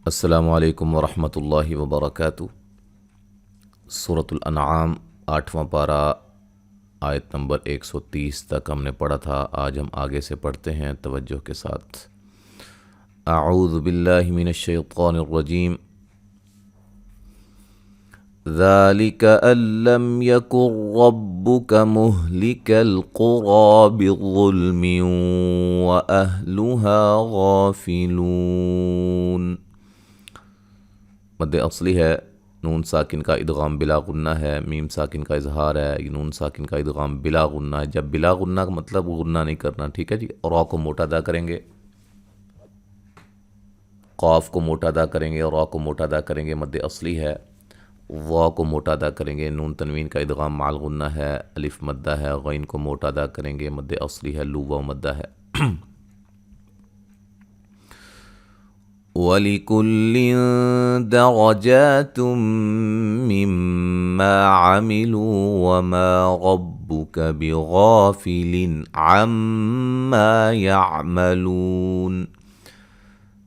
السلام علیکم ورحمۃ اللہ وبرکاتہ۔ سورۃ الانعام 8واں پارہ آیت نمبر 130 تک ہم نے پڑھا تھا۔ آج ہم آگے سے پڑھتے ہیں توجہ کے ساتھ۔ اعوذ باللہ من الشیطان الرجیم۔ ذالک ان لم یکن ربک مہلک القری بظلم واہلها غافلون۔ مد اصلی ہے، نون ساکن کا ادغام بلا غنہ ہے، میم ساکن کا اظہار ہے، یہ نون ساکن کا ادغام بلا غنہ ہے۔ جب بلا غنہ کا مطلب غنہ نہیں کرنا، ٹھیک ہے جی۔ را کو موٹا ادا کریں گے، قاف کو موٹا ادا کریں گے، را کو موٹا ادا کریں گے، مد اصلی ہے۔ وا کو موٹا ادا کریں گے، نون تنوین کا ادغام مع الغنہ ہے، الف مدہ ہے۔ غین کو موٹا ادا کریں گے، مد اصلی ہے، لو واو مدہ ہے۔ وَلِكُلٍّ دَرَجَاتٌ مِّمَّا عَمِلُوا وَمَا رَبُّكَ بِغَافِلٍ عَمَّا يَعْمَلُونَ۔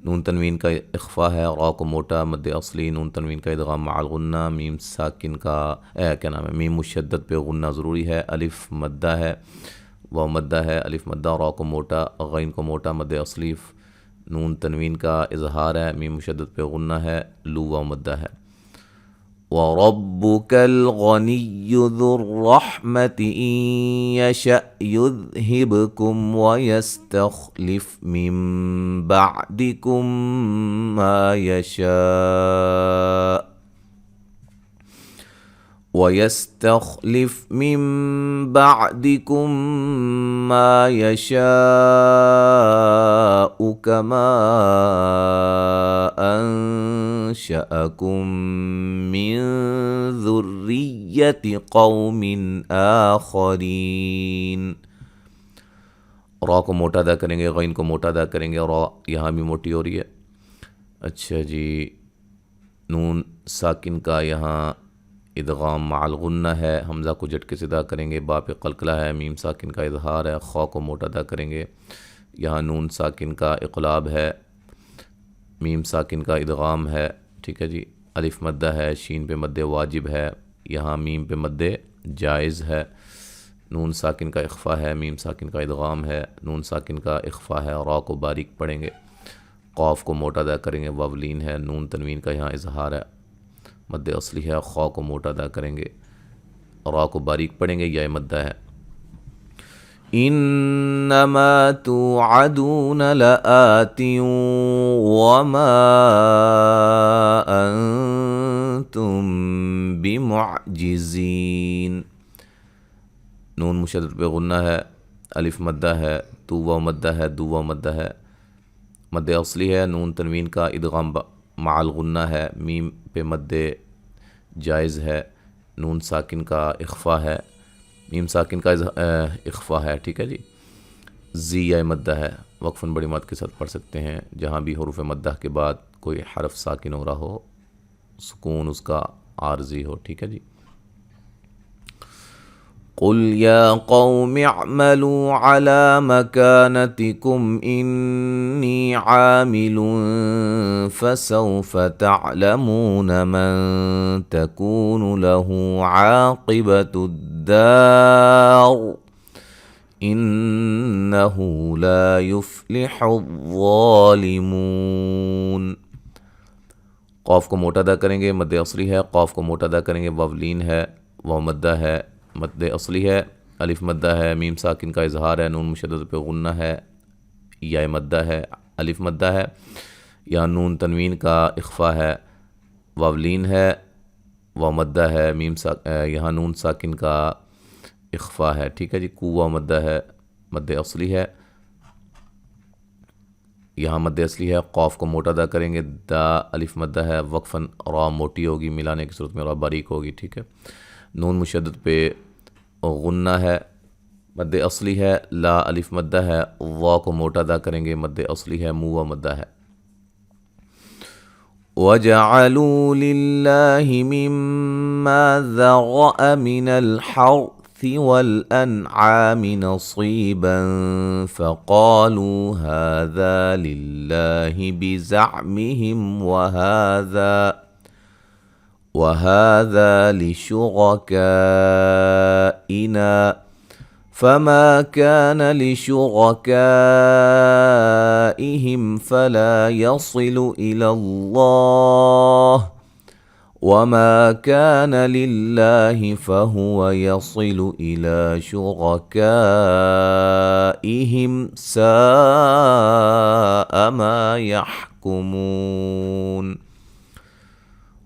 نون تنوین کا اخفا ہے، را کو موٹا، مد اصلی، نون تنوین کا ادغام مع الغنہ، میم ساکن کا میم مشدد پہ غنہ ضروری ہے، الف مدہ ہے، واو مدہ ہے، الف مدہ، را کو موٹا، غین کو موٹا، مد اصلی، نون تنوین کا اظہار ہے، میم مشدد پہ غنہ ہے، لو واو مدہ ہے۔ وَرَبُّكَ الْغَنِيُّ ذُو الرَّحْمَةِ إِن يَشَأْ يُذْهِبْكُمْ وَيَسْتَخْلِفْ مِن بَعْدِكُم مَّا يَشَاءُ وَيَسْتَخْلِفْ مِن بَعْدِكُم مَّا يَشَاءُ كَمَا أَنشَأَكُم مِّن ذُرِّيَّةِ قَوْمٍ آخَرِينَ۔ را کو موٹا ادا کریں گے، غین کو موٹا ادا کریں گے، را یہاں بھی موٹی ہو رہی ہے۔ اچھا جی، نون ساکن کا یہاں ادغام مع الغنہ ہے، حمزہ کو جھٹکے سے ادا کریں گے، با پہ قلقلہ ہے، میم ساکن کا اظہار ہے، خا کو موٹا ادا کریں گے، یہاں نون ساکن کا اقلاب ہے، میم ساکن کا ادغام ہے، ٹھیک ہے جی۔ الف مدہ ہے، شین پہ مد واجب ہے، یہاں میم پہ مد جائز ہے، نون ساکن کا اخفا ہے، میم ساکن کا ادغام ہے، نون ساکن کا اخفا ہے، را کو باریک پڑھیں گے، قاف کو موٹا ادا کریں گے، واو لین ہے، نون تنوین کا یہاں اظہار ہے، مد اصلی ہے، خا کو موٹا ادا کریں گے، را کو باریک پڑھیں گے، یا مدہ ہے۔ انما توعدون لآت وما انتم بمعجزین۔ نون مشدد پہ غنہ ہے، الف مدہ ہے، تو واو مدہ ہے، دو واو مدہ ہے، مد اصلی ہے، نون تنوین کا ادغام مع الغنہ ہے، میم پہ مد جائز ہے، نون ساکن کا اخفا ہے، میم ساکن کا اخفا ہے، ٹھیک ہے جی۔ زی یا مدہ ہے، وقفاً بڑی مد کے ساتھ پڑھ سکتے ہیں، جہاں بھی حروف مدہ کے بعد کوئی حرف ساکن ہو رہا ہو، سکون اس کا عارضی ہو، ٹھیک ہے جی۔ قُلْ يَا قَوْمِ اعْمَلُوا عَلَى مَكَانَتِكُمْ إِنِّي عَامِلٌ فَسَوْفَ تَعْلَمُونَ مَن تَكُونُ لَهُ عَاقِبَةُ الدَّارِ إِنَّهُ لَا يُفْلِحُ الظَّالِمُونَ۔ قاف کو موٹا ادا کریں گے، مد اصلی ہے، قاف کو موٹا ادا کریں گے، واو لین ہے، واو مدہ ہے، مد اصلی ہے، الف مدہ ہے، میم ساکن کا اظہار ہے، نون مشدد پہ غنہ ہے، یا مدہ ہے، الف مدہ ہے، یا نون تنوین کا اخفا ہے، واو لین ہے، واو مدہ ہے، یہاں نون ساکن کا اخفا ہے، ٹھیک ہے جی۔ کو واو مدہ ہے، مد اصلی ہے، یہاں مد اصلی ہے، قاف کو موٹا ادا کریں گے، دا الف مدہ ہے، وقفاً را موٹی ہوگی، ملانے کی صورت میں را باریک ہوگی، ٹھیک ہے۔ نون مشدد پہ غنہ ہے، مد اصلی ہے، لا الف مدہ ہے، وا کو موٹا ادا کریں گے، مد اصلی ہے، مو مدہ ہے۔ وَجَعَلُوا لِلَّهِ مِمَّا ذَرَأَ مِنَ الْحَرْثِ والأنعام نصيبا فقالوا هذا لله بزعمهم وهذا لشركائنا فما كان لشركائهم فلا يصل إلى الله وما كان لله فهو يصل إلى شركائهم ساء ما يحكمون।